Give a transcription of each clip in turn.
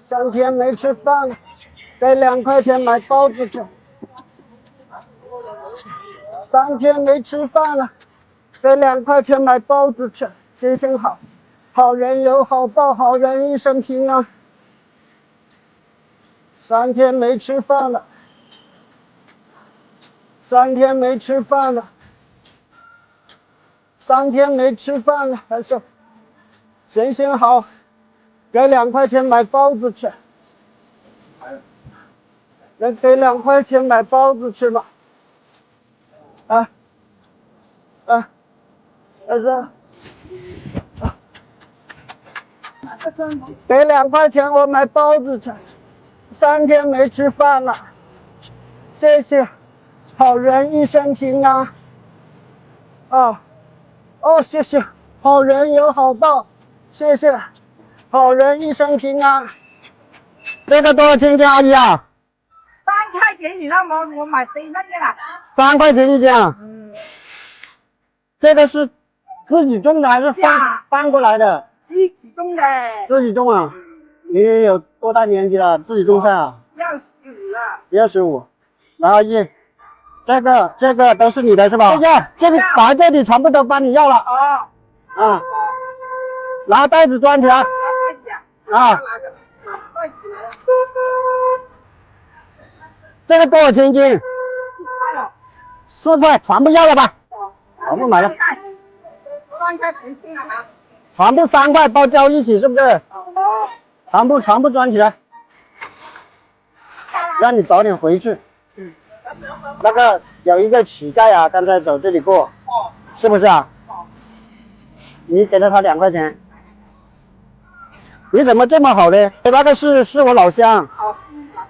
3天没吃饭了，给2块钱买包子吃。3天没吃饭了，给2块钱买包子吃。心情好，好人有好报，好人一生平安。3天没吃饭了，3天没吃饭了，3天没吃饭了，还是行行好，给2块钱买包子吃。能给2块钱买包子吃吗？啊，儿子，给2块钱我买包子吃。3天没吃饭了，谢谢，好人一生平安。谢谢，好人有好报，谢谢，好人一生平安。这个多少钱一斤，阿姨啊？3块钱，你让我买4份的啦。3块钱一斤啊？这个是自己种的还是搬过来的？自己种的。自己种啊？你有多大年纪了？自己种菜啊？25了。25。阿姨，这个都是你的是吧？这个把这里全部都帮你要了。拿袋子装起来。这个多少钱一斤？4块了。4块，全部要了吧？全部买了。3块钱进来吗？全部3块包交一起，是不是？全部装起来，让你早点回去。那个有一个乞丐啊，刚才走这里过，是不是啊？你给了他2块钱，你怎么这么好呢？那个是我老乡。老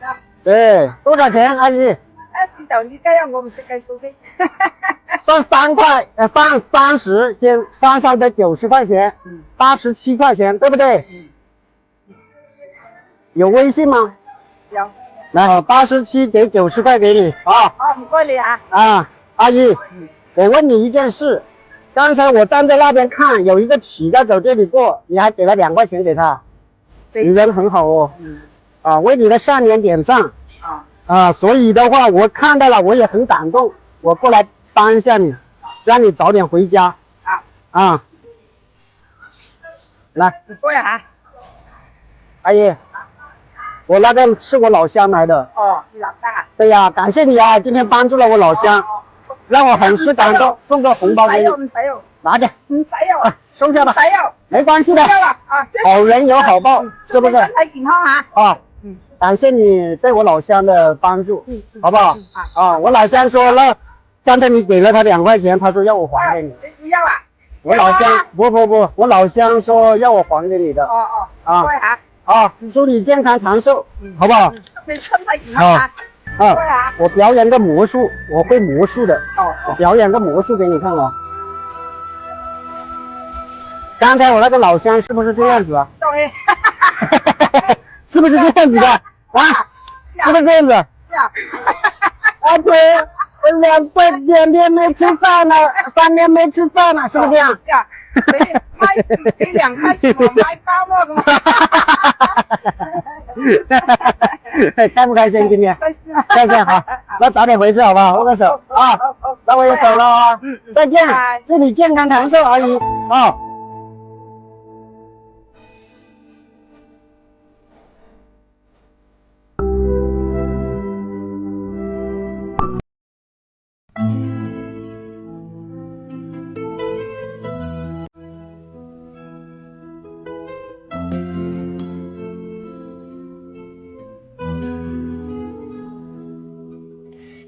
乡。对，多少钱，阿姨？29，你这样我唔识计数先。算3块，算30减33得90块钱，87块钱，对不对？有微信吗？有。来，87给90块给你啊。唔该你啊。阿姨，我问你一件事，刚才我站在那边看，有一个乞丐走这里过，你还给了2块钱给他，你人很好哦。为你的善良点赞。所以的话，我看到了，我也很感动，我过来帮一下你，让你早点回家。来。唔该啊。阿姨。我那个是我老乡来的。你老乡啊？对呀，感谢你啊，今天帮助了我老乡，让我很是感动，送个红包给你。唔使用，拿着。唔使用，收下吧。唔使用，没关系的。好人有好报，是不是？身体健康啊。感谢你对我老乡的帮助，好不好？我老乡说了，刚才你给了他2块钱，他说要我还给你。你不要啊？我老乡不，我老乡说要我还给你的。祝你健康长寿，好不好？你身体健康啊。我表演个魔术，我会魔术的。我表演个魔术给你看啊。刚才我那个老乡是不是这样子啊？对。是不是这样子的？是不是这样子？对，我2天没吃饭了，3天没吃饭了，是不是这样？给2块钱我买包了。开不开心今天？开心好，那早点回去好不好？握个手啊，那我也走了啊，再见，祝你健康长寿，阿姨啊。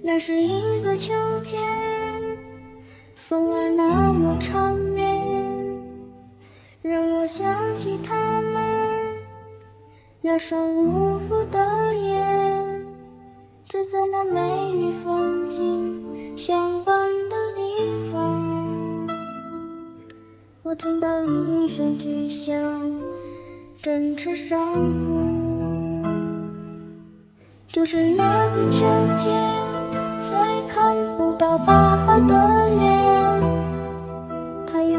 那是一个秋天，风儿那么长远，让我想起他们那双无辜的眼，就在那美丽风景相伴的地方，我听到一声巨响，震彻山谷，就是那个秋天。再看不到爸爸的脸，还有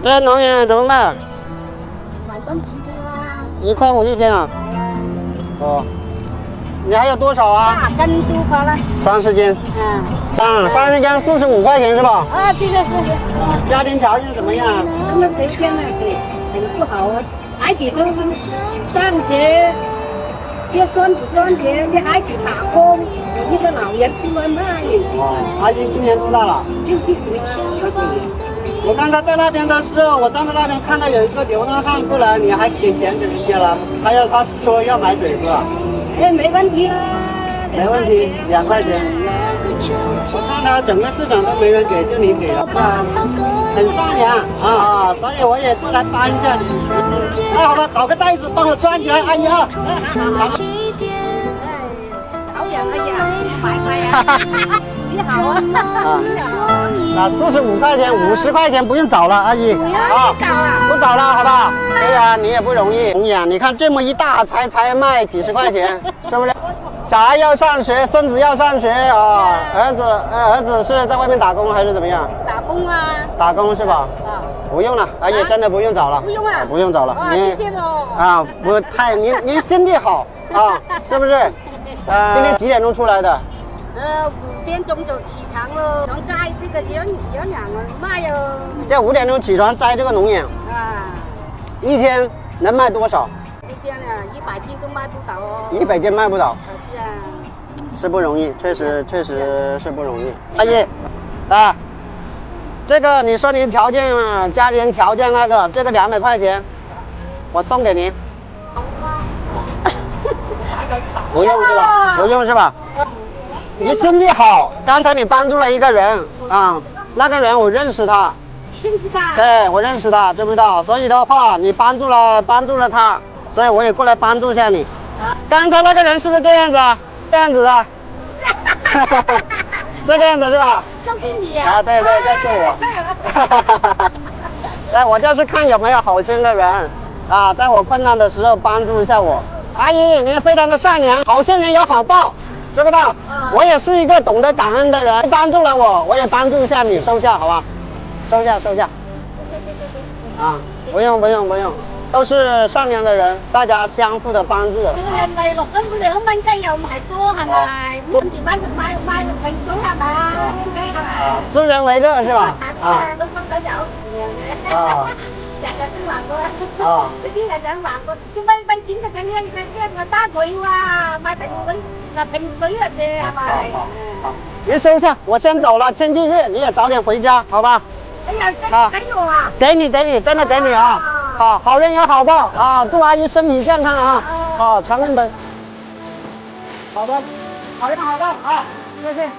这龙眼怎么卖？1块5一斤啊。哦。你还有多少啊大根多少了？30斤。30斤45块钱是吧？是。家庭条件怎么样？他们谁现在很不好啊，孩子都上学，要孙子孙女，给孩子打工，有一个老人出来卖。阿姨今年多大了60了。我刚才在那边的时候，我站在那边看到有一个流浪汉过来，你还给钱给人家了？他是说要买水是吧？没问题了。没问题，2块钱。我看他整个市场都没人给，就你给了，很善良啊，所以我也过来帮一下你。那好吧，搞个袋子帮我装起来，阿姨啊。好养哎呀，买买呀，你好啊。那45块钱，50块钱不用找了，阿姨。不找了，好不好？对呀，你也不容易。红眼，你看这么一大才卖几十块钱，是不是？小孩要上学，孙子要上学啊，儿子是在外面打工还是怎么样？打工啊。打工是吧？不用了，阿姨真的不用找了。不用啊。不用找了。谢谢喽。不太，您心地好啊，是不是？今天几点钟出来的？5点钟就起床了，能摘这个有2个卖哦。要5点钟起床摘这个龙眼。一天能卖多少？1天100斤都卖不到哦。100斤卖不到。是啊。是不容易，确实是不容易。阿姨，这个你说您条件家庭条件这个200块钱，我送给您。不用是吧？不用是吧？你心地好，刚才你帮助了一个人啊，那个人我认识他。认识他？对，我认识他，知不知道？所以的话，你帮助了他，所以我也过来帮助一下你。刚才那个人是不是这样子啊？这样子的，是这样子是吧？就是你啊！对，就是我。对，我就是看有没有好心的人啊，在我困难的时候帮助一下我。阿姨，您非常的善良，好心人有好报，知不知道？我也是一个懂得感恩的人，帮助了我也帮助一下你，收下好吧？收下。不用，都是善良的人，大家相互的帮助。6蚊雞又賣多係咪？50蚊買平咗係咪？助人為樂是吧？都分咗有日都還過。呢啲日想還過，啲蚊錢就緊要打佢哇，買平水啊啫係咪？您收下，我先走了，天气热，你也早点回家，好吧？哎呀，給我啊！給你，真的給你啊！好人有好報啊！祝阿姨身體健康啊！常认的。好的，好的，谢谢。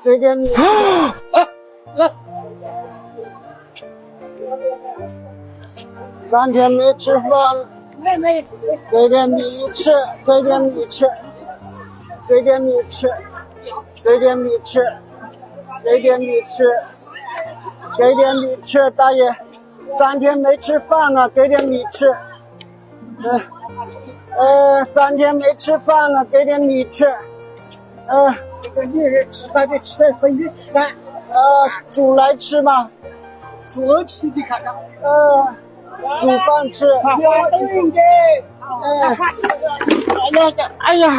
这个你3天没吃饭了，给点米吃，给点米吃，给点米吃，给点米吃，给点米吃，给点米吃，大爷，3天没吃饭了，给点米吃。3天没吃饭了，给点米吃。这个女人吃饭就吃点回去吃饭。煮来吃吗？煮吃的看看。煮饭吃。那个，哎呀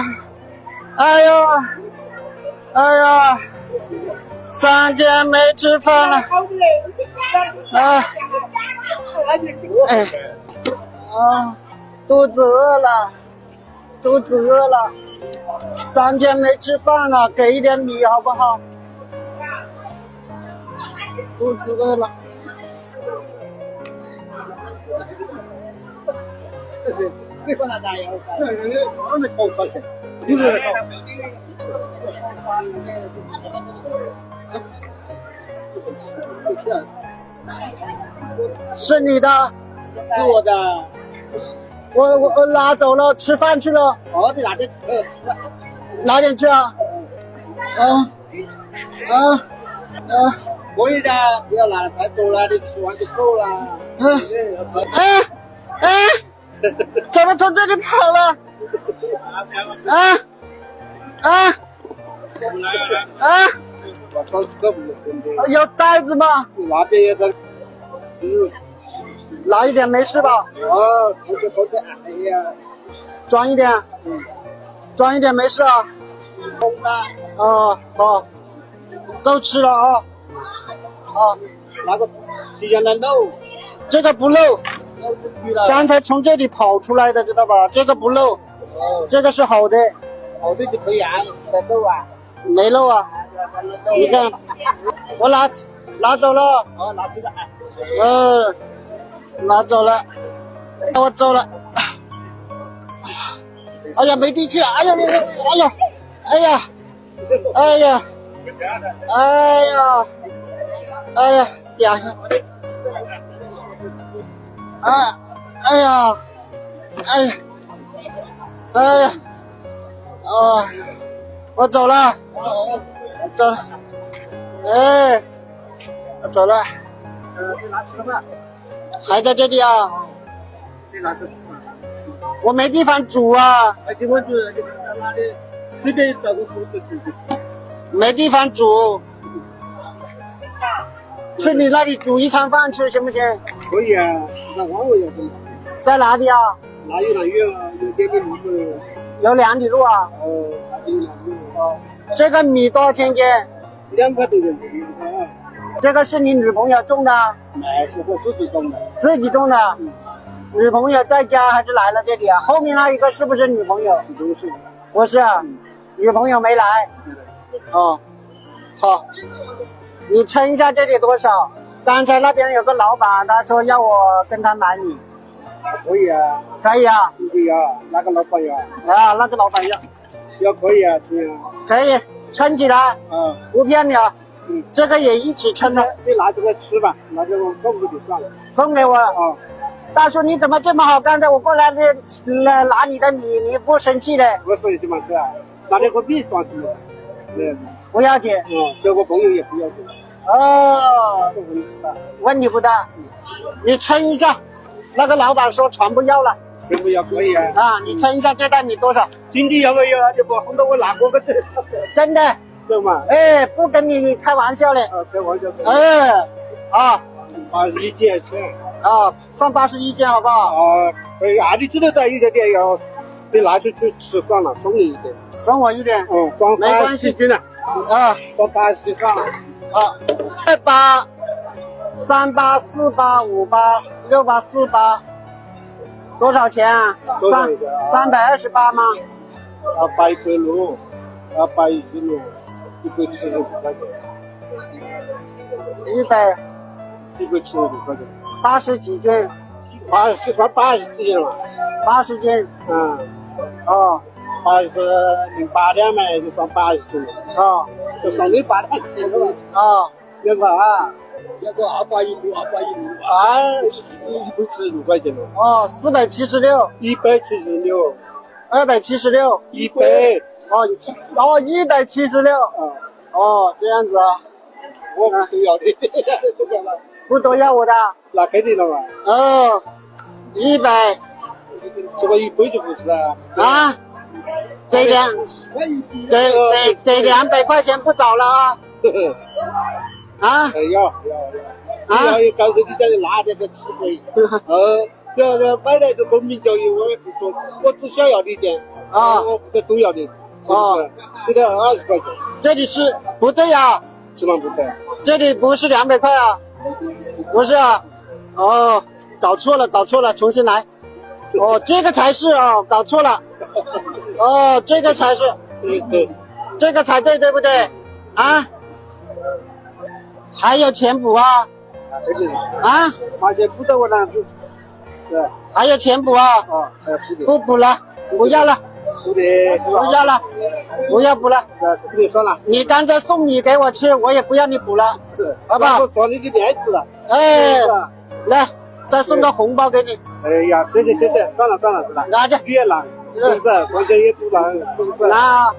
，3天没吃饭了。肚子饿了，3天没吃饭了，给一点米好不好？肚子饿了。是你的？是我的。我拿走了，吃饭去了。你拿点吃饭。哪点去啊？可以的，不要拿的太多了，你吃完就够了。怎么从这里跑了？有袋子吗？那边有个，拿一点没事吧？偷着，哎呀，装一点，装一点没事啊。空的，好，都吃了啊。那个提前来漏，这个不漏，漏出去了。刚才从这里跑出来的，知道吧？这个不漏，这个是好的，好的就可以啊，在漏啊。没漏啊。你看，我拿走了。拿去了。拿走了，我走了。哎呀，没力气了！哎呀，掉下。我走了，走了。我走了。你拿去了吗？还在这里啊？你拿去。我没地方煮啊。给我煮，你看在哪里？随便找个锅子煮。没地方煮。去你那里煮一餐饭吃行不行？可以啊，那我也可以。在哪里啊？哪有2月啊？有2里路。有2里路啊？有2里路。这个米多少钱斤？2块多钱一个。这个是你女朋友种的？是我自己种的。自己种的。女朋友在家还是来了这里啊？后面那一个是不是女朋友？不是。不是啊，女朋友没来。好，你称一下这里多少？刚才那边有个老板，他说要我跟他买米。可以啊。可以啊。可以啊，那个老板要。那个老板要可以啊，亲啊。可以，称起来。不骗你啊。这个也一起称了。你拿这个吃吧，拿这个送给你算了。送给我。大叔，你怎么这么好？刚才我过来拿你的米，你不生气的？不生气嘛，是啊，拿这个米算什么？不要紧。交个朋友也不要紧。问题不大。你称一下，那个老板说全部要了。全部要可以啊。你称一下这袋米多少？今天要不要啊？就不哄到我拿过个这。真的。对嘛？不跟你开玩笑的。开玩笑。81件钱。算81件好不好？可以啊，你知道在有些店要，你拿出去吃算了，送你一点。送我一点。算没关系。了。算80算了。28、38、48、58、68、48，多少钱啊？328吗？160，116，175块钱。175块钱。80几斤？80算80斤了嘛？80斤。8008两嘛，就算80斤了。就送你8两吃了嘛。要个啊？要个210，210。176块钱了。476。176。276。100。176。这样子啊。我不都要的。不都要我的？那肯定了嘛。100。这个100就不是啊。给200块钱不找了啊？要，你要告诉你在这拿点吃可以。这买来就公平交易，我也不说，我只想要你点。我不都要的。这个20块钱。这里是不对啊。是吗？不对。这里不是200块啊。不是啊。搞错了，重新来。这个才是搞错了。这个才是。对。这个才对，对不对？还有钱补啊？花钱补到我那子。对。还有钱补啊？还要补的。不补了，不要了。不要了，不要补了。你算了。你刚才送米给我吃，我也不要你补了，好不好？我装你的面子了。来，再送个红包给你。谢谢，算了，是吧？拿着。你也拿，是不是？房间也住了，是不是？拿，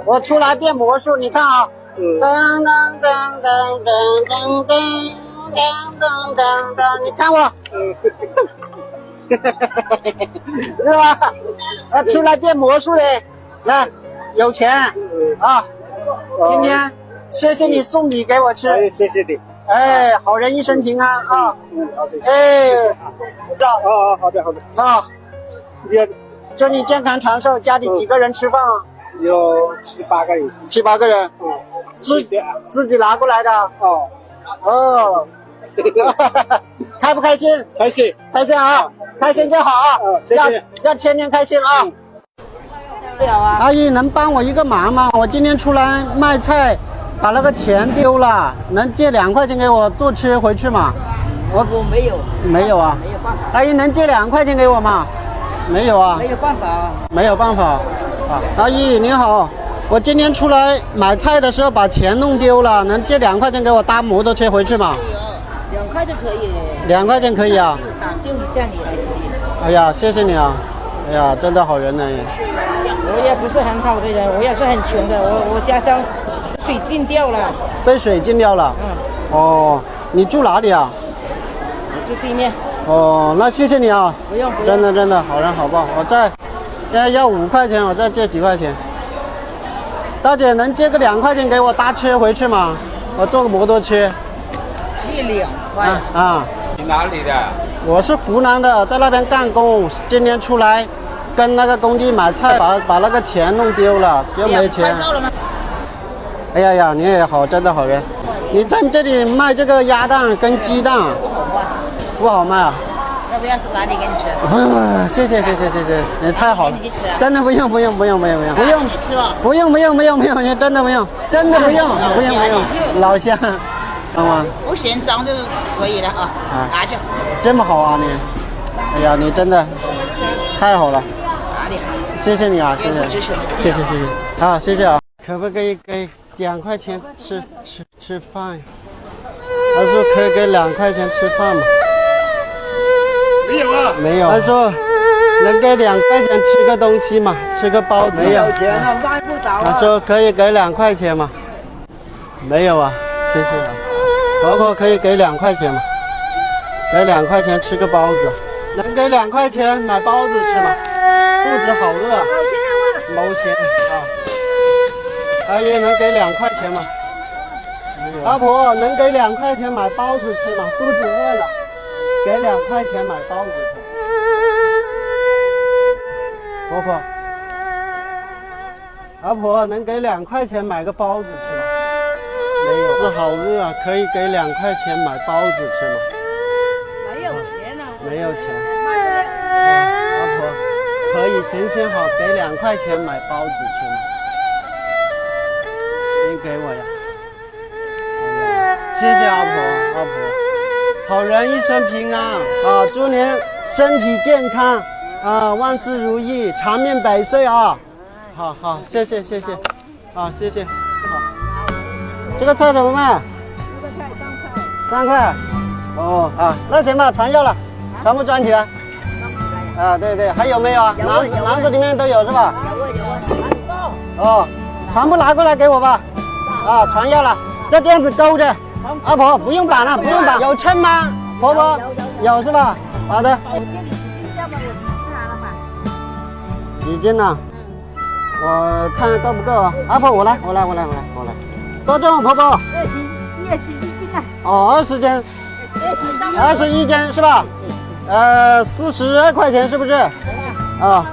我出来变魔术，你看啊。噔噔噔噔噔噔噔噔噔噔，你看我。是吧？出来变魔术的，来，有钱啊！今天谢谢你送米给我吃，哎，谢谢你。哎，好人一生平安啊！好的。哎，好的。啊，也祝你健康长寿。家里几个人吃饭啊？有7、8个人。7、8个人。自己拿过来的。哦。开不开心？开心。开心啊！开心就好啊！谢谢。要天天开心啊！阿姨，能帮我一个忙吗？我今天出来卖菜，把那个钱丢了，能借2块钱给我做吃回去吗？我没有。没有啊？没有办法。阿姨，能借2块钱给我吗？没有啊？没有办法啊。没有办法。啊，阿姨你好，我今天出来买菜的时候把钱弄丢了，能借2块钱给我搭摩托车回去吗？2块就可以。2块钱可以啊？打救一下你还可以。哎呀，谢谢你啊！哎呀，真的好人呢。我也不是很好的人，我也是很穷的，我家乡水浸掉了。被水浸掉了？哦，你住哪里啊？我住对面。哦，那谢谢你啊！不用。真的好人好报。我再要5块钱，我再借几块钱。大姐，能借个2块钱给我搭车回去吗？我坐个摩托车。借2块。啊。你哪里的？我是湖南的，在那边干工。今天出来跟那个工地买菜，把那个钱弄丢了，又没钱。到了吗？哎呀，你也好，真的好人。你在这里卖这个鸭蛋跟鸡蛋，不好卖啊？要不要是拿点给你吃？谢谢，你太好了。真的不用，你吃吧。不用，真的不用，不用，老乡，懂吗？不嫌脏就可以了啊，拿去。这么好啊你？哎呀，你真的太好了。谢谢你啊，谢谢啊，谢谢啊。可不可以给2块钱吃饭？他说可以给2块钱吃饭吗？没有啊。没有。他说能给2块钱吃个东西吗？吃个包子。没有钱啊，卖不着啊。他说可以给2块钱吗？没有啊，谢谢啊。婆婆可以给2块钱吗？给2块钱吃个包子。能给2块钱买包子吃吗？肚子好饿。没钱啊。阿姨能给2块钱吗？阿婆能给2块钱买包子吃吗？肚子饿了，给2块钱买包子吃。婆婆，阿婆能给2块钱买个包子吃吗？没有。肚子好饿啊，可以给2块钱买包子吃吗？没有钱啊。没有钱。阿婆，可以行好，给2块钱买包子吃吗？您给我呀。谢谢阿婆，好人一生平安啊！祝您身体健康啊，万事如意，长命百岁啊！好，谢谢啊，谢谢。好，这个菜怎么卖？这个菜3块。3块。哦啊，那行吧，全要了，全部装起来。啊，对，还有没有啊？篮子里面都有是吧？有。哦，全部拿过来给我吧。啊，全要了，就这样子勾着。阿婆不用绑了，不用绑。有称吗？婆婆有是吧？好的。几斤呢？我看够不够啊？阿婆我来。多重？婆婆21斤呢。哦，20斤，21斤是吧？42块钱是不是？啊。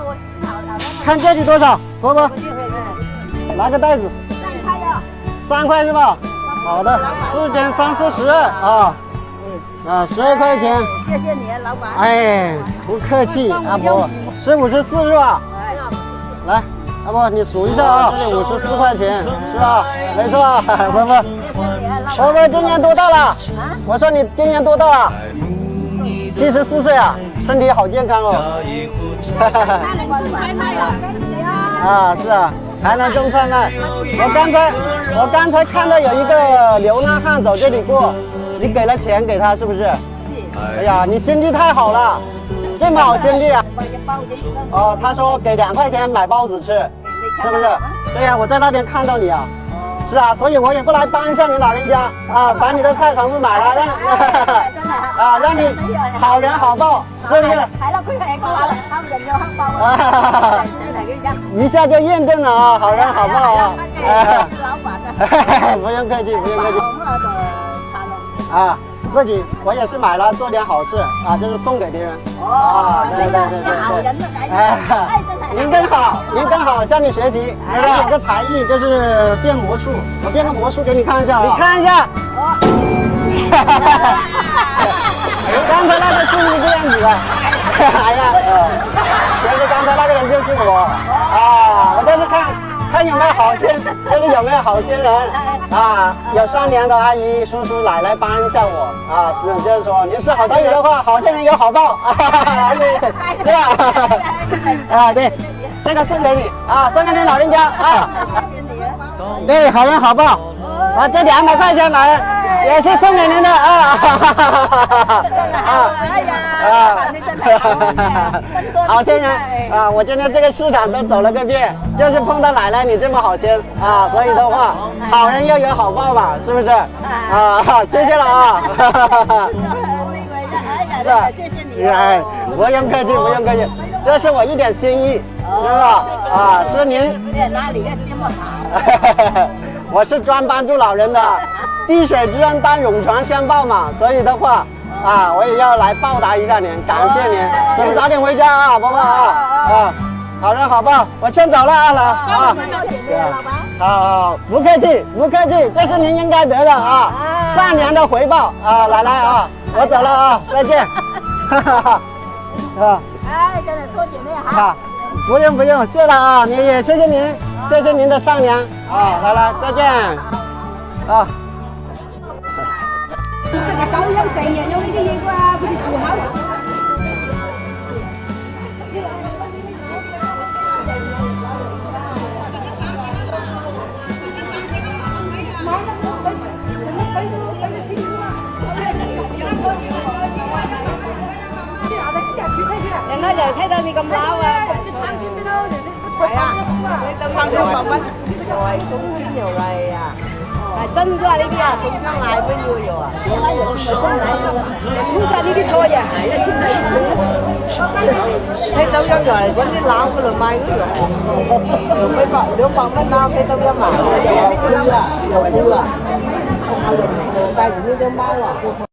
看这里多少？婆婆拿个袋子。3块是吧？好的，4斤3、42啊，12块钱。谢谢你，老板。哎，不客气，阿婆，54是吧？来，阿婆你数一下啊，这里54块钱是吧？没错，婆婆。婆婆今年多大了？我说你今年多大了？74岁啊，身体好健康哦。啊，是啊。还能种菜卖。我刚才看到有一个流浪汉走这里过，你给了钱给他是不是？是。哎呀，你心地太好了，这么好心地啊！哦，他说给2块钱买包子吃，是不是？对呀，我在那边看到你啊。是啊，所以我也不来帮一下你老人家啊，把你的菜全部买了。啊，让你好人好报，是不是？係啦，佢係講話啱人有黑報啊，真係嘅啫。一下就验证了啊，好人好报啊！老闆啊，不用客气，不用客气。咁我就擦咯。啊，自己我也是买了，做点好事啊，就是送给别人。啊，对对对对好人对。啊，哎，您真好，您真好，向你学习。我有个才艺就是变魔术，我变个魔术给你看一下啊。你看一下。刚才那个是不是这样子的？哎呀，其实刚才那个人就是我啊，我都是看有没有好心，就是有没有好心人啊，有善良的阿姨、叔叔、奶奶帮一下我啊，是就是说您是好心人的话，好心人有好报，对吧？啊，对，这个送给你啊，送给你老人家啊，对，好人好报啊，这200块钱来。也是送给您的啊！好心人啊！我今天这个市场都走了个遍，就是碰到奶奶你这么好心啊，所以的话，好人要有好报嘛，是不是？啊，谢谢了啊！是吧？谢谢你。哎，不用客气，不用客气，这是我一点心意，是吧？啊，是您。哪里的这么好？我是专帮助老人的。滴水之恩当涌泉相报嘛，所以的话啊，我也要来报答一下您，感谢您，请早点回家啊，宝宝啊，好人好报，我先走了啊，老啊，好，不客气不客气，这是您应该得的啊，善良的回报啊，奶奶啊，我走了啊，再见，哈哈哈，啊，哎，真係多謝你嚇。啊，不用不用，谢了啊，你也谢谢您，谢谢您的善良啊，来来，再见，啊。其實抖音成日有呢啲嘢啩，佢哋做考試。人家就睇到你咁撈啊！係啊，你等翻200蚊，又係冬天又係啊！係真㗎呢啲啊，冬天奶都要有啊！鋪晒呢啲菜啊！睇抖音又係揾啲撈嗰度賣嗰啲200蚊撈睇抖音啊！又菇啊，又帶住呢隻貓啊！